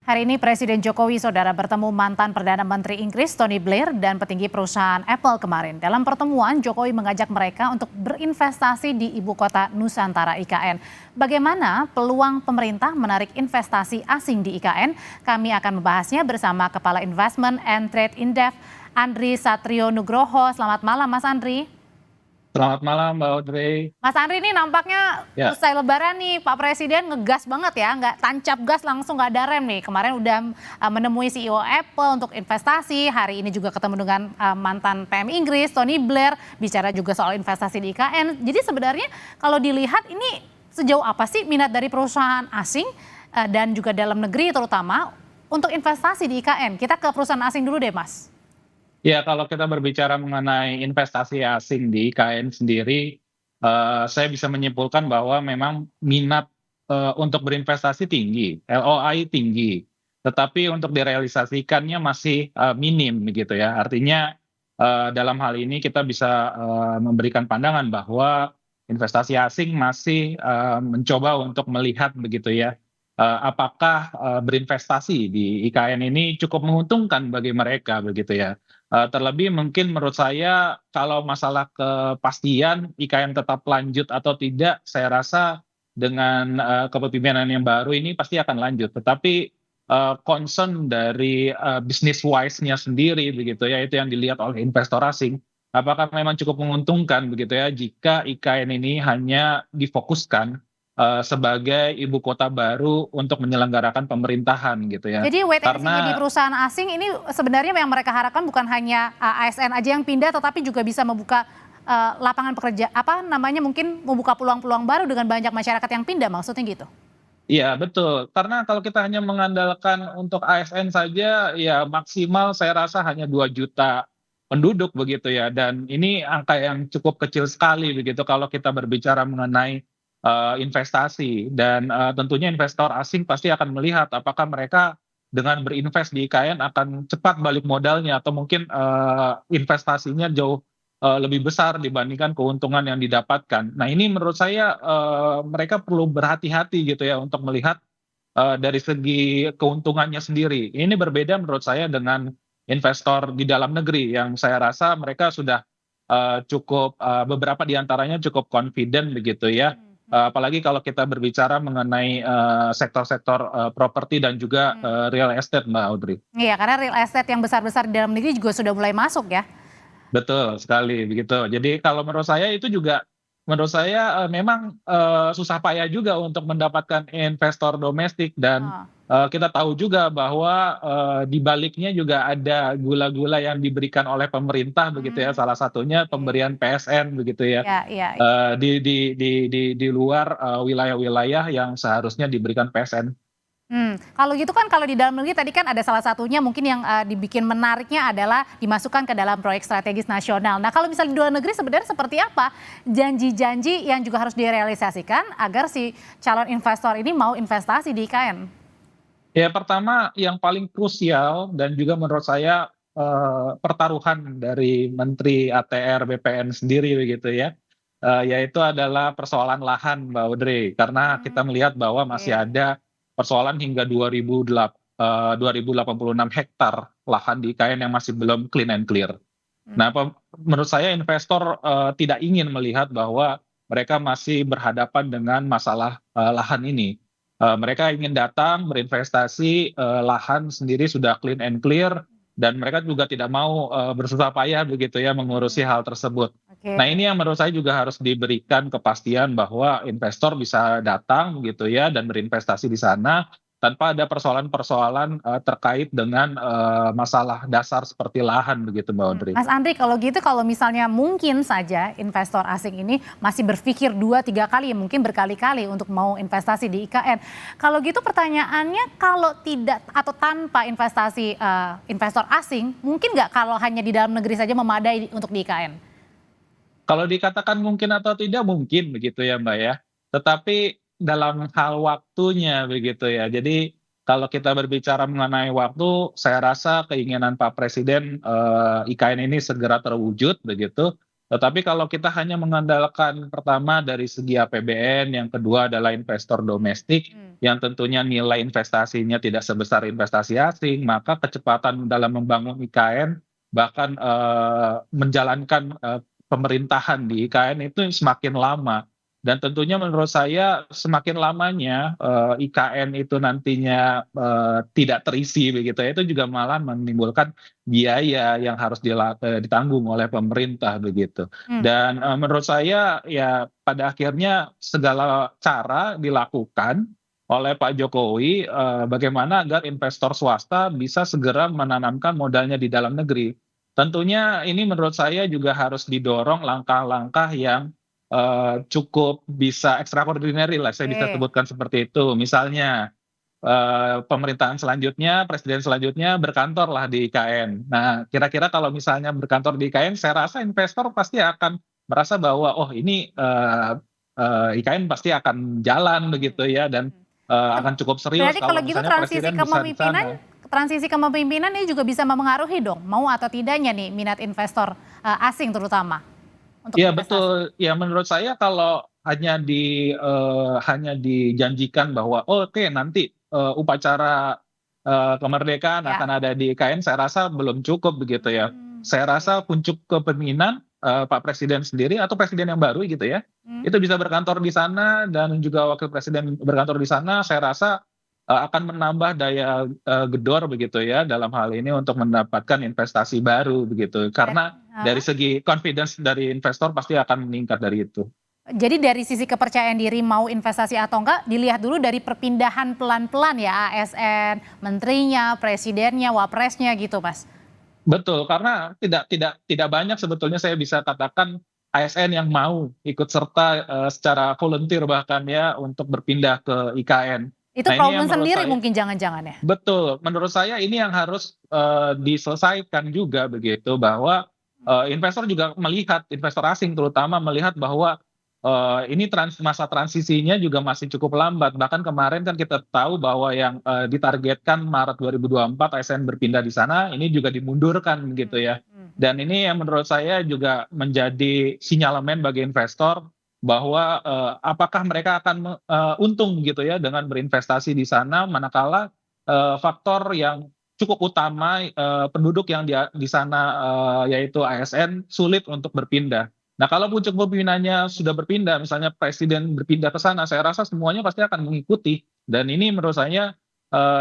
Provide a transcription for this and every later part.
Hari ini Presiden Jokowi Saudara bertemu mantan Perdana Menteri Inggris Tony Blair dan petinggi perusahaan Apple kemarin. Dalam pertemuan, Jokowi mengajak mereka untuk berinvestasi di ibu kota Nusantara IKN. Bagaimana peluang pemerintah menarik investasi asing di IKN? Kami akan membahasnya bersama Kepala Investment and Trade Indef, Andri Satrio Nugroho. Selamat malam, Mas Andri. Selamat malam Mbak Audrey. Mas Andri, ini nampaknya Ya, usai Lebaran nih Pak Presiden ngegas banget ya, nggak tancap gas langsung nggak ada rem nih. Kemarin udah menemui CEO Apple untuk investasi, hari ini juga ketemu dengan mantan PM Inggris Tony Blair, bicara juga soal investasi di IKN. Jadi sebenarnya kalau dilihat ini sejauh apa sih minat dari perusahaan asing dan juga dalam negeri terutama untuk investasi di IKN? Kita ke perusahaan asing dulu deh Mas. ya kalau kita berbicara mengenai investasi asing di IKN sendiri, saya bisa menyimpulkan bahwa memang minat untuk berinvestasi tinggi, LOI tinggi, tetapi untuk direalisasikannya masih minim begitu ya. Artinya dalam hal ini kita bisa memberikan pandangan bahwa investasi asing masih mencoba untuk melihat begitu ya, apakah berinvestasi di IKN ini cukup menguntungkan bagi mereka begitu ya. Terlebih mungkin menurut saya kalau masalah kepastian IKN tetap lanjut atau tidak, saya rasa dengan kepemimpinan yang baru ini pasti akan lanjut. Tetapi concern dari business wise-nya sendiri begitu ya, itu yang dilihat oleh investor asing. Apakah memang cukup menguntungkan begitu ya jika IKN ini hanya difokuskan sebagai ibu kota baru untuk menyelenggarakan pemerintahan gitu ya. Jadi wait and see-nya di Karena perusahaan asing ini sebenarnya yang mereka harapkan bukan hanya ASN aja yang pindah, tetapi juga bisa membuka lapangan pekerja, apa namanya, mungkin membuka peluang-peluang baru dengan banyak masyarakat yang pindah, maksudnya gitu. iya betul, karena kalau kita hanya mengandalkan untuk ASN saja, ya maksimal saya rasa hanya 2 juta penduduk begitu ya, dan ini angka yang cukup kecil sekali begitu kalau kita berbicara mengenai investasi, dan tentunya investor asing pasti akan melihat apakah mereka dengan berinvest di IKN akan cepat balik modalnya atau mungkin investasinya jauh lebih besar dibandingkan keuntungan yang didapatkan. Nah ini menurut saya mereka perlu berhati-hati gitu ya untuk melihat dari segi keuntungannya sendiri. Ini berbeda menurut saya dengan investor di dalam negeri yang saya rasa mereka sudah cukup beberapa di antaranya cukup confident begitu ya. Apalagi kalau kita berbicara mengenai sektor-sektor properti dan juga real estate Mbak Audrey. Iya, karena real estate yang besar-besar di dalam negeri juga sudah mulai masuk ya. Betul sekali begitu. Jadi kalau menurut saya itu juga menurut saya memang susah payah juga untuk mendapatkan investor domestik, dan Oh, kita tahu juga bahwa di baliknya juga ada gula-gula yang diberikan oleh pemerintah begitu ya, salah satunya oke. pemberian PSN begitu ya, Ya, iya, iya. di luar wilayah-wilayah yang seharusnya diberikan PSN. Kalau gitu kan kalau di dalam negeri tadi kan ada salah satunya mungkin yang dibikin menariknya adalah dimasukkan ke dalam proyek strategis nasional. Nah kalau misalnya di luar negeri sebenarnya seperti apa janji-janji yang juga harus direalisasikan agar si calon investor ini mau investasi di IKN? Ya pertama yang paling krusial dan juga menurut saya pertaruhan dari Menteri ATR BPN sendiri begitu ya, yaitu adalah persoalan lahan Mbak Audrey. Karena kita Hmm, melihat bahwa masih oke. ada persoalan hingga 2086 hektar lahan di IKN yang masih belum clean and clear. Nah, Hmm. menurut saya investor tidak ingin melihat bahwa mereka masih berhadapan dengan masalah lahan ini. Mereka ingin datang berinvestasi, lahan sendiri sudah clean and clear, dan mereka juga tidak mau bersusah payah begitu ya mengurusi Hmm, hal tersebut. oke. Nah, ini yang menurut saya juga harus diberikan kepastian bahwa investor bisa datang gitu ya dan berinvestasi di sana tanpa ada persoalan-persoalan terkait dengan masalah dasar seperti lahan begitu Mbak Audrey. Mas Andri, kalau gitu kalau misalnya mungkin saja investor asing ini masih berpikir 2-3 kali, mungkin berkali-kali untuk mau investasi di IKN. Kalau gitu pertanyaannya, kalau tidak atau tanpa investasi investor asing, mungkin nggak kalau hanya di dalam negeri saja memadai untuk di IKN? Kalau dikatakan mungkin atau tidak mungkin begitu ya Mbak ya. Tetapi dalam hal waktunya begitu ya. Jadi kalau kita berbicara mengenai waktu, saya rasa keinginan Pak Presiden IKN ini segera terwujud begitu. Tetapi kalau kita hanya mengandalkan pertama dari segi APBN, yang kedua adalah investor domestik, Hmm. yang tentunya nilai investasinya tidak sebesar investasi asing, maka kecepatan dalam membangun IKN, bahkan menjalankan pemerintahan di IKN itu semakin lama. Dan tentunya menurut saya semakin lamanya IKN itu nantinya tidak terisi begitu ya, itu juga malah menimbulkan biaya yang harus ditanggung oleh pemerintah begitu. Hmm. Dan menurut saya ya pada akhirnya segala cara dilakukan oleh Pak Jokowi bagaimana agar investor swasta bisa segera menanamkan modalnya di dalam negeri. Tentunya ini menurut saya juga harus didorong langkah-langkah yang cukup bisa extraordinary lah, saya bisa Oke. sebutkan seperti itu. Misalnya pemerintahan selanjutnya, presiden selanjutnya berkantorlah di IKN. Nah, kira-kira kalau misalnya berkantor di IKN, saya rasa investor pasti akan merasa bahwa, oh ini IKN pasti akan jalan Hmm. begitu ya, dan Hmm. akan cukup serius Berarti kalau kalau gitu misalnya presiden bisa di sana. transisi kepemimpinan ini juga bisa mempengaruhi dong, mau atau tidaknya nih minat investor asing terutama untuk Iya investasi. betul, ya menurut saya kalau hanya dijanjikan bahwa, "Oh, oke nanti, upacara, kemerdekaan Ya. akan ada di IKN," saya rasa belum cukup begitu ya. Saya Oke. rasa puncuk kepemimpinan, Pak Presiden sendiri atau presiden yang baru gitu ya, Hmm. itu bisa berkantor di sana dan juga wakil presiden berkantor di sana, saya rasa, akan menambah daya, gedor begitu ya dalam hal ini untuk mendapatkan investasi baru begitu. Berarti, Karena dari segi confidence dari investor pasti akan meningkat dari itu. jadi dari sisi kepercayaan diri mau investasi atau enggak, dilihat dulu dari perpindahan pelan-pelan ya ASN, menterinya, presidennya, wapresnya gitu, Mas. Betul, karena tidak banyak sebetulnya saya bisa katakan ASN yang mau ikut serta, secara volunteer bahkan ya untuk berpindah ke IKN. Itu Nah ini yang problem menurut sendiri saya mungkin jangan-jangan ya? betul, menurut saya ini yang harus, diselesaikan juga begitu bahwa, investor juga melihat, investor asing terutama melihat bahwa, ini masa transisinya juga masih cukup lambat. Bahkan kemarin kan kita tahu bahwa yang, ditargetkan Maret 2024 ASN berpindah di sana, ini juga dimundurkan gitu Hmm. ya. Hmm. Dan ini yang menurut saya juga menjadi sinyalemen bagi investor bahwa, apakah mereka akan untung gitu ya dengan berinvestasi di sana manakala faktor yang cukup utama, penduduk yang di sana, yaitu ASN sulit untuk berpindah. Nah, kalau pucuk pimpinannya sudah berpindah, misalnya presiden berpindah ke sana, saya rasa semuanya pasti akan mengikuti. Dan ini menurut saya,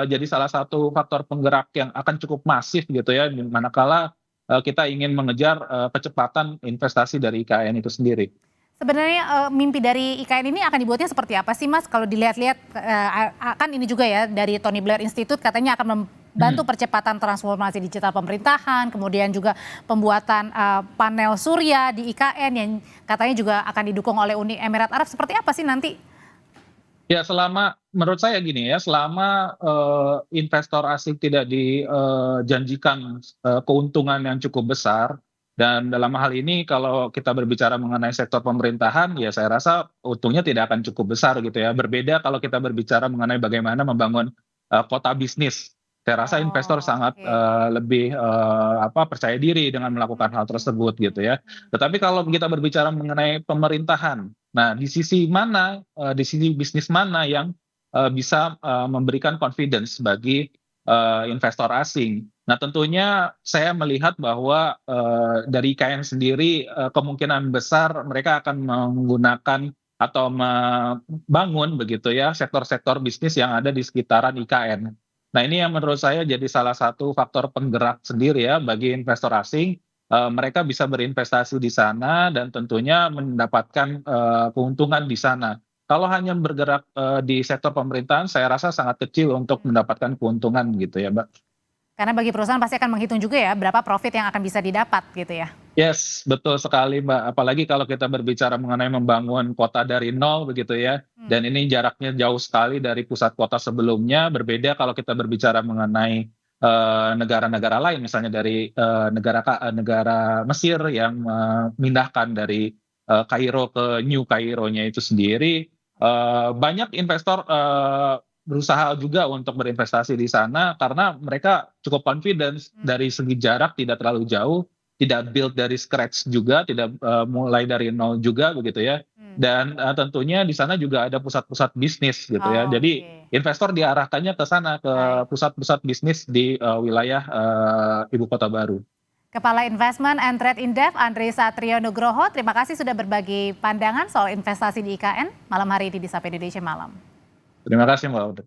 jadi salah satu faktor penggerak yang akan cukup masif gitu ya, manakala, kita ingin mengejar, kecepatan investasi dari IKN itu sendiri. Sebenarnya mimpi dari IKN ini akan dibuatnya seperti apa sih, Mas? Kalau dilihat-lihat kan ini juga ya dari Tony Blair Institute katanya akan membantu Mhm. percepatan transformasi digital pemerintahan, kemudian juga pembuatan panel surya di IKN yang katanya juga akan didukung oleh Uni Emirat Arab. Seperti apa sih nanti? Ya menurut saya gini ya, selama, investor asing tidak dijanjikan, keuntungan yang cukup besar, dan dalam hal ini kalau kita berbicara mengenai sektor pemerintahan, ya saya rasa untungnya tidak akan cukup besar gitu ya. Berbeda kalau kita berbicara mengenai bagaimana membangun, kota bisnis. Saya rasa investor Oh, sangat, oke. lebih, percaya diri dengan melakukan hal tersebut gitu ya. Tetapi kalau kita berbicara mengenai pemerintahan, nah, di sisi mana, di sisi bisnis mana yang, bisa, memberikan confidence bagi, investor asing. Nah, tentunya saya melihat bahwa, dari IKN sendiri, kemungkinan besar mereka akan menggunakan atau membangun begitu ya, sektor-sektor bisnis yang ada di sekitaran IKN. Nah, ini yang menurut saya jadi salah satu faktor penggerak sendiri ya bagi investor asing. Mereka bisa berinvestasi di sana dan tentunya mendapatkan, keuntungan di sana. Kalau hanya bergerak, di sektor pemerintahan saya rasa sangat kecil untuk mendapatkan keuntungan gitu ya, Mbak. Karena bagi perusahaan pasti akan menghitung juga ya berapa profit yang akan bisa didapat gitu ya. Yes, betul sekali, Mbak. Apalagi kalau kita berbicara mengenai membangun kota dari nol begitu ya, Hmm. dan ini jaraknya jauh sekali dari pusat kota sebelumnya, berbeda kalau kita berbicara mengenai, negara-negara lain misalnya dari, negara Mesir yang memindahkan dari, Kairo ke New Kairo-nya itu sendiri, banyak investor, berusaha juga untuk berinvestasi di sana karena mereka cukup confidence dari segi jarak tidak terlalu jauh. tidak build dari scratch juga, tidak mulai dari nol juga begitu ya. Dan tentunya di sana juga ada pusat-pusat bisnis gitu ya. Oh, Jadi oke. investor diarahkannya ke sana, ke Baik. pusat-pusat bisnis di wilayah ibu kota baru. Kepala Investment and Trade Indef, Andri Satrio Nugroho, terima kasih sudah berbagi pandangan soal investasi di IKN malam hari ini di Sapa Indonesia Malam. Terima kasih Mbak Audrey.